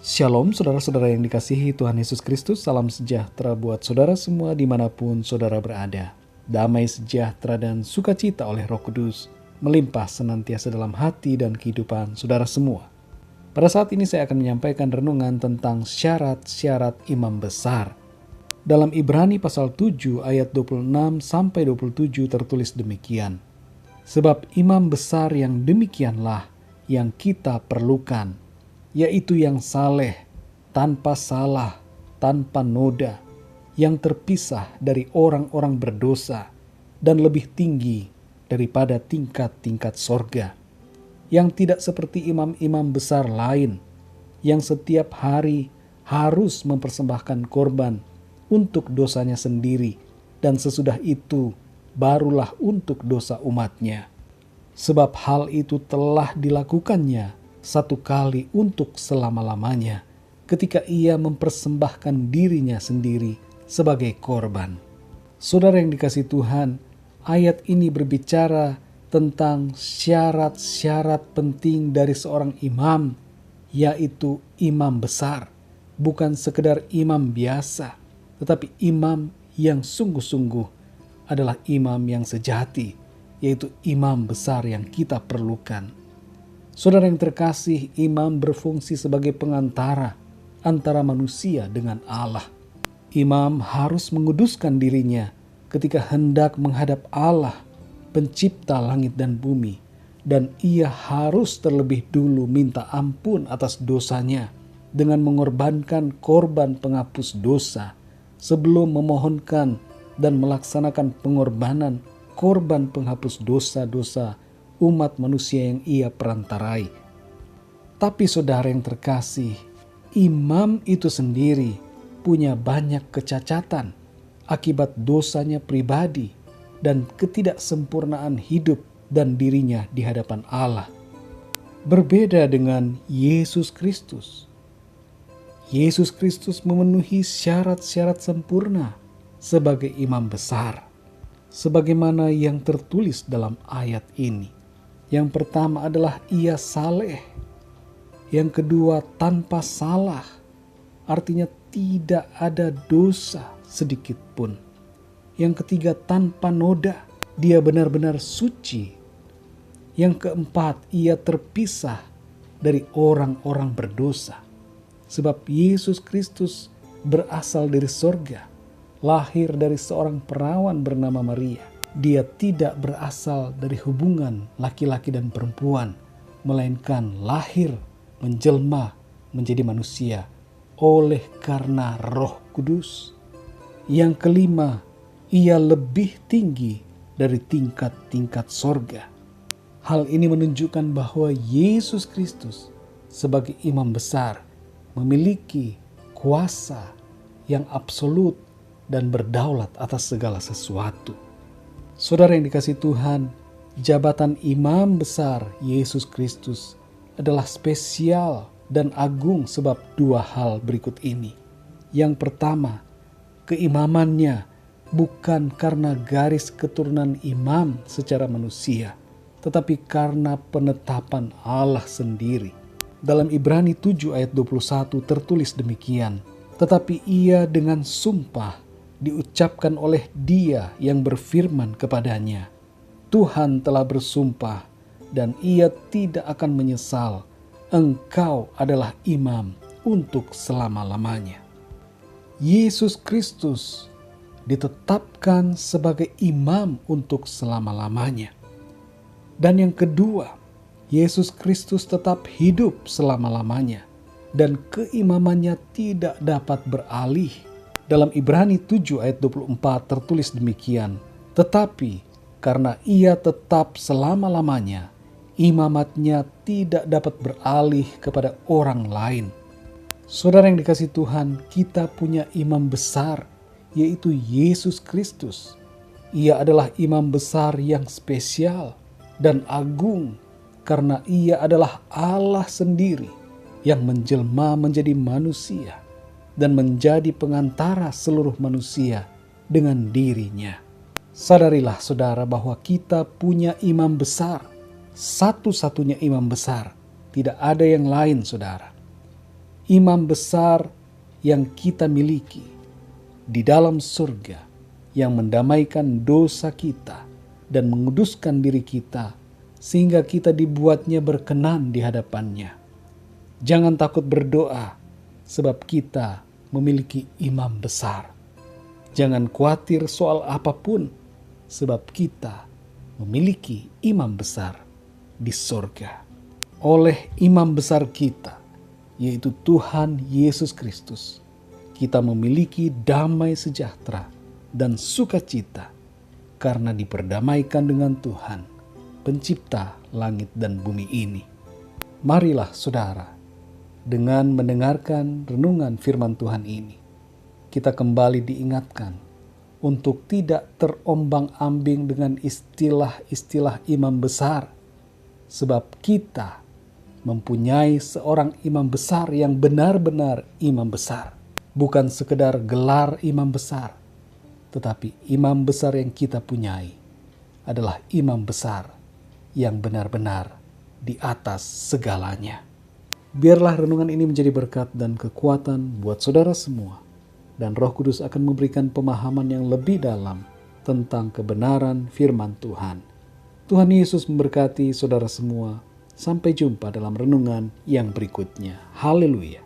Shalom saudara-saudara yang dikasihi Tuhan Yesus Kristus, salam sejahtera buat saudara semua dimanapun saudara berada. Damai sejahtera dan sukacita oleh Roh Kudus melimpah senantiasa dalam hati dan kehidupan saudara semua. Pada saat ini saya akan menyampaikan renungan tentang syarat-syarat imam besar. Dalam Ibrani pasal 7 ayat 26 sampai 27 tertulis demikian. Sebab imam besar yang demikianlah yang kita perlukan, yaitu yang saleh, tanpa salah, tanpa noda, yang terpisah dari orang-orang berdosa, dan lebih tinggi daripada tingkat-tingkat sorga, yang tidak seperti imam-imam besar lain, yang setiap hari harus mempersembahkan korban untuk dosanya sendiri, dan sesudah itu barulah untuk dosa umatnya. Sebab hal itu telah dilakukannya satu kali untuk selama-lamanya, ketika ia mempersembahkan dirinya sendiri sebagai korban. Saudara yang dikasihi Tuhan, ayat ini berbicara tentang syarat-syarat penting dari seorang imam, yaitu imam besar. Bukan sekedar imam biasa, tetapi imam yang sungguh-sungguh adalah imam yang sejati, yaitu imam besar yang kita perlukan. Saudara yang terkasih, imam berfungsi sebagai pengantara antara manusia dengan Allah. Imam harus menguduskan dirinya ketika hendak menghadap Allah, pencipta langit dan bumi, dan ia harus terlebih dulu minta ampun atas dosanya dengan mengorbankan korban penghapus dosa sebelum memohonkan dan melaksanakan pengorbanan korban penghapus dosa-dosa umat manusia yang ia perantarai. Tapi saudara yang terkasih, imam itu sendiri punya banyak kecacatan akibat dosanya pribadi dan ketidaksempurnaan hidup dan dirinya di hadapan Allah. Berbeda dengan Yesus Kristus. Yesus Kristus memenuhi syarat-syarat sempurna sebagai imam besar, sebagaimana yang tertulis dalam ayat ini. Yang pertama adalah ia saleh. Yang kedua tanpa salah. Artinya tidak ada dosa sedikit pun. Yang ketiga tanpa noda. Dia benar-benar suci. Yang keempat ia terpisah dari orang-orang berdosa. Sebab Yesus Kristus berasal dari sorga. Lahir dari seorang perawan bernama Maria. Dia tidak berasal dari hubungan laki-laki dan perempuan, melainkan lahir, menjelma, menjadi manusia oleh karena Roh Kudus. Yang kelima, ia lebih tinggi dari tingkat-tingkat sorga. Hal ini menunjukkan bahwa Yesus Kristus sebagai imam besar memiliki kuasa yang absolut dan berdaulat atas segala sesuatu. Saudara yang dikasihi Tuhan, jabatan imam besar Yesus Kristus adalah spesial dan agung sebab dua hal berikut ini. Yang pertama, keimamannya bukan karena garis keturunan imam secara manusia, tetapi karena penetapan Allah sendiri. Dalam Ibrani 7 ayat 21 tertulis demikian, tetapi ia dengan sumpah diucapkan oleh Dia yang berfirman kepadanya, Tuhan telah bersumpah dan ia tidak akan menyesal, engkau adalah imam untuk selama-lamanya. Yesus Kristus ditetapkan sebagai imam untuk selama-lamanya. Dan yang kedua, Yesus Kristus tetap hidup selama-lamanya dan keimamannya tidak dapat beralih. Dalam Ibrani 7 ayat 24 tertulis demikian, tetapi karena ia tetap selama-lamanya, imamatnya tidak dapat beralih kepada orang lain. Saudara yang dikasihi Tuhan, kita punya imam besar, yaitu Yesus Kristus. Ia adalah imam besar yang spesial dan agung, karena ia adalah Allah sendiri yang menjelma menjadi manusia dan menjadi pengantara seluruh manusia dengan dirinya. Sadarilah saudara bahwa kita punya imam besar, satu-satunya imam besar, tidak ada yang lain saudara. imam besar yang kita miliki di dalam surga, yang mendamaikan dosa kita dan menguduskan diri kita, sehingga kita dibuatnya berkenan di hadapannya. Jangan takut berdoa, sebab kita memiliki imam besar. Jangan khawatir soal apapun, sebab kita memiliki imam besar di surga. Oleh imam besar kita, yaitu Tuhan Yesus Kristus, kita memiliki damai sejahtera dan sukacita karena diperdamaikan dengan Tuhan, pencipta langit dan bumi ini. Marilah saudara, dengan mendengarkan renungan firman Tuhan ini, kita kembali diingatkan untuk tidak terombang-ambing dengan istilah-istilah imam besar, sebab kita mempunyai seorang imam besar yang benar-benar imam besar. Bukan sekedar gelar imam besar, tetapi imam besar yang kita punyai adalah imam besar yang benar-benar di atas segalanya. Biarlah renungan ini menjadi berkat dan kekuatan buat saudara semua, dan Roh Kudus akan memberikan pemahaman yang lebih dalam tentang kebenaran firman Tuhan. Tuhan Yesus memberkati saudara semua. Sampai jumpa dalam renungan yang berikutnya. Haleluya.